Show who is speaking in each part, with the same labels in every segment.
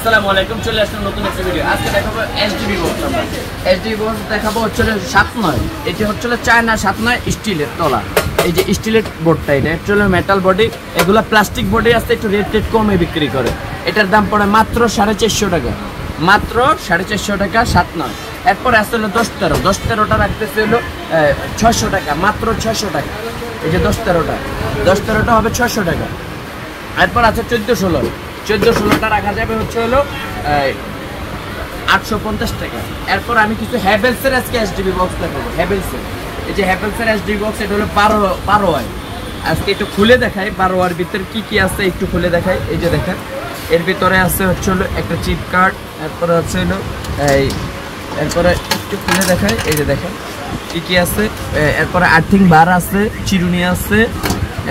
Speaker 1: আসসালামু আলাইকুম, চলে আসলাম নতুন একটা ভিডিও। আজকে দেখাবো এসডিবি বক্স। আমরা এসডিবি বক্স দেখাবো হচ্ছে 7/9। এটি হচ্ছে চায়না 7/9 স্টিলের তলা। এই যে স্টিলের বোর্ডটা, এটা হচ্ছে মেটাল বডি। এগুলো প্লাস্টিক বডি আছে, একটু রেট কমে বিক্রি করে। এটার দাম পড়ে মাত্র 450 টাকা, মাত্র 450 টাকা 7/9। এরপর আসতে হলো 10-13। 10-13টা রাখতেছে হলো 600 টাকা, মাত্র 600 টাকা। এই যে 10-13টা হবে 600 টাকা। এরপর আছে 14-16। 14-16টা রাখা যাবে হচ্ছে হলো 850 টাকা। এরপর আমি কিছু হ্যাভেলসের আজকে এসডিবি বক্স দেখাবো। হ্যাভেলসের, এই যে হ্যাভেলসের এসডিবি বক্স, এটা হলো 12 ওয়াই। আজকে একটু খুলে দেখাই 12 ওয়ার ভিতরে কি আছে, একটু খুলে দেখাই। এই যে দেখেন, এর ভিতরে আছে হচ্ছে হলো একটা চিপ কার্ড। এরপরে হচ্ছে হলো এরপরে একটু খুলে দেখাই। এই যে দেখেন কি আছে। এরপরে আর্থিং বার আছে, চিরুনি আছে,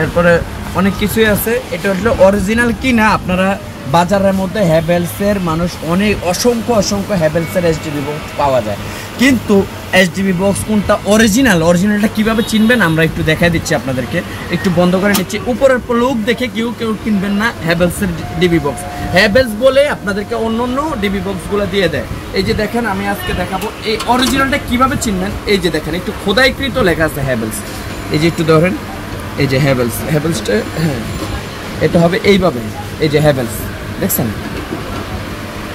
Speaker 1: এরপরে অনেক কিছুই আছে। এটা হলো অরিজিনাল কি না, আপনারা বাজারের মধ্যে হ্যাভেলসের মানুষ অসংখ্য হ্যাভেলসের এসডিবি বক্স পাওয়া যায়, কিন্তু এসডিবি বক্স কোনটা অরিজিনালটা কীভাবে চিনবেন আমরা একটু দেখাই দিচ্ছি আপনাদেরকে। একটু বন্ধ করে নিচ্ছি। উপরের লুক দেখে কেউ কিনবেন না হ্যাভেলসের ডিবি বক্স। হ্যাভেলস বলে আপনাদেরকে অন্য ডিবি বক্সগুলো দিয়ে দেয়। এই যে দেখেন, আমি আজকে দেখাবো এই অরিজিনালটা কীভাবে চিনবেন। এই যে দেখেন, একটু খোদাইকৃত লেখা আছে হ্যাভেলস। এই যে একটু ধরেন, এই যে হ্যাভেলসটা, হ্যাঁ এটা হবে এইভাবে। এই যে হ্যাভেলস দেখছেন,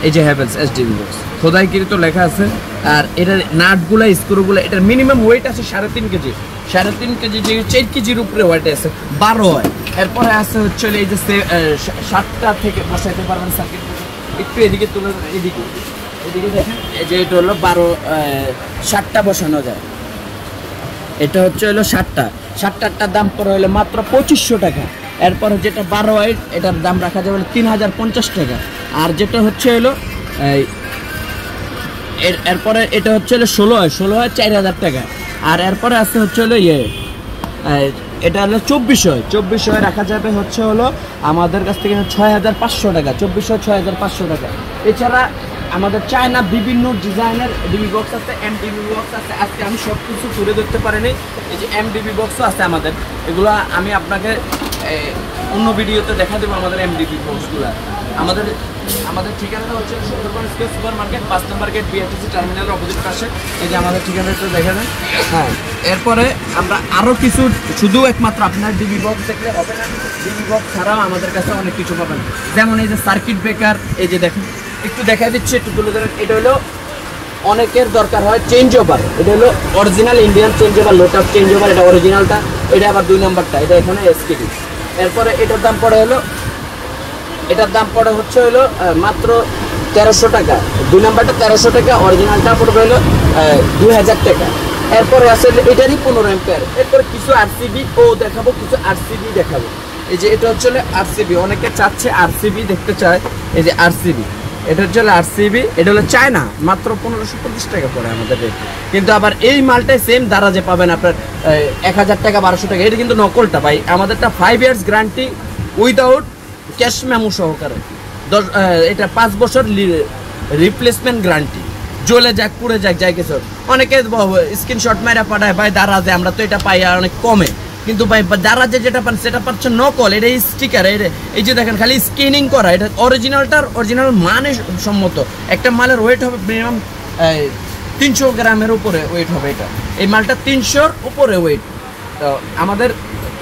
Speaker 1: এই যে হ্যাভেলস এসডিবি বক্স খোদাইকৃত লেখা আছে। আর এটার নাটগুলা স্ক্রুগুলো, এটার মিনিমাম ওয়েট আছে 3.5 কেজি। 3.5 কেজি, যে 4 কেজির উপরে ওয়েট আছে, 12 হয়। এরপরে আছে হচ্ছে এই যে 7টা থেকে বসাইতে পারবেন সার্কিট। একটু এদিকে তুলে, এদিকে দেখেন। এই যে এটা হলো 7টা বসানো যায়। এটা হচ্ছে হলো 7টার দাম পড়ে হলো মাত্র 2500 টাকা। এরপর যেটা 12 ওয়াই, এটার দাম রাখা যাবে 3050 টাকা। আর যেটা হচ্ছে হলো এরপরে এটা হচ্ছে হলো 16 হয় 4000 টাকা। আর এরপরে আছে হচ্ছে হলো এটা হলো 24 হয় রাখা যাবে হচ্ছে হলো আমাদের কাছ থেকে 6500 টাকা। 6500 টাকা। এছাড়া আমাদের চায়না বিভিন্ন ডিজাইনের ডিবি বক্স আছে, এমডিবি বক্স আছে। আজকে আমি সব কিছু তুলে ধরতে পারিনি। এই যে এমডিবি বক্সও আছে আমাদের, এগুলো আমি আপনাকে অন্য ভিডিওতে দেখা দেবো। আমাদের এমডিবি বক্সগুলো আমাদের ঠিকানাটা হচ্ছে সুন্দরবন স্কয়ার সুপার মার্কেট, 5 নম্বর গেট, বিআরটিসি টার্মিনালের অপোজিট পাশে। এই যে আমাদের ঠিকানাটা দেখা দেন। হ্যাঁ, এরপরে আমরা আরও কিছু, শুধু একমাত্র আপনার ডিবি বক্স দেখলে হবে না, ডিবি বক্স ছাড়াও আমাদের কাছে অনেক কিছু পাবেন। যেমন এই যে সার্কিট ব্রেকার, এই যে দেখুন, একটু দেখা দিচ্ছি, একটু তুলে ধরেন। এটা হলো অনেকের দরকার হয় চেঞ্জ ওভার। এটা হলো original Indian change over, lotus change over, এটা অরিজিনালটা। এটা আবার 2 নম্বরটা, এটা এখানে এসকেডি। এরপরে এটার দাম পড়ে হচ্ছে হলো মাত্র 1300 টাকা। 2 নম্বরটা 1300 টাকা, অরিজিনালটা পড়বে হলো 2000 টাকা। এরপরে আছে এটারই 15 অ্যাম্পিয়ার। এরপরে কিছু আরসিবি দেখাবো, কিছু আরসিবি দেখাবো। এই যে এটা হচ্ছে আরসিবি, অনেকে চাচ্ছে আরসিবি দেখতে চায়। এই যে আরসিবি, এটা হচ্ছে আরসিবি, এটা হলো চায়না, মাত্র 1550 টাকা পড়ে আমাদের রেট। কিন্তু আবার এই মালটাই সেম দারাজে পাবেন আপনার 1000 টাকা 1200 টাকা। এটা কিন্তু নকলটা ভাই, আমাদেরটা 5 years guarantee without cash memo সহকারে। এটা 5 বছর রিপ্লেসমেন্ট গ্যারান্টি। জ্বলে যাক, পুড়ে যাক, যাই কিছু। অনেকে স্ক্রিনশট মেরা পাঠায়, ভাই দারাজে আমরা তো এটা পাই আর অনেক কমে। কিন্তু ভাই দারাজে যেটা পান সেটা পাচ্ছে নকল। এটা স্টিকার, এই যে দেখেন খালি স্ক্যানিং করা। এটা অরিজিনাল মানে সম্মত। একটা মালের ওয়েট হবে মিনিমাম 300 গ্রামের উপরে ওয়েট হবে। এই মালটা 300-র উপরে ওয়েট। তো আমাদের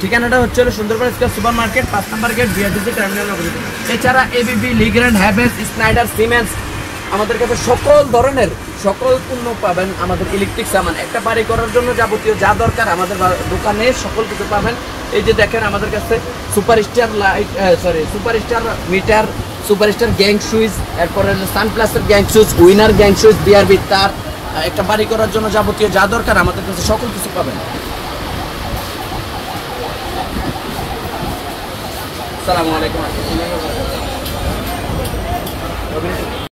Speaker 1: ঠিকানাটা হচ্ছে সুন্দরবন স্কয়ার সুপার মার্কেট, 5 নম্বর গেট, বিআরটিসি টার্মিনাল। এছাড়া ABB, Legrand, Havells, Schneider, Siemens, আমাদের কাছে সকল ধরনের পণ্য পাবেন। আমাদের ইলেকট্রিক সামান, একটা বাড়ি করার জন্য যাবতীয় যা দরকার আমাদের দোকানে সকল কিছু পাবেন। এই যে দেখেন, আমাদের কাছে superstar meter, superstar gang switch, এরপরে সানপ্লাসের gang switch, winner gang switch, BRB তার, একটা বাড়ি করার জন্য যাবতীয় যা দরকার আমাদের কাছে সকল কিছু পাবেন। আসসালামু আলাইকুম।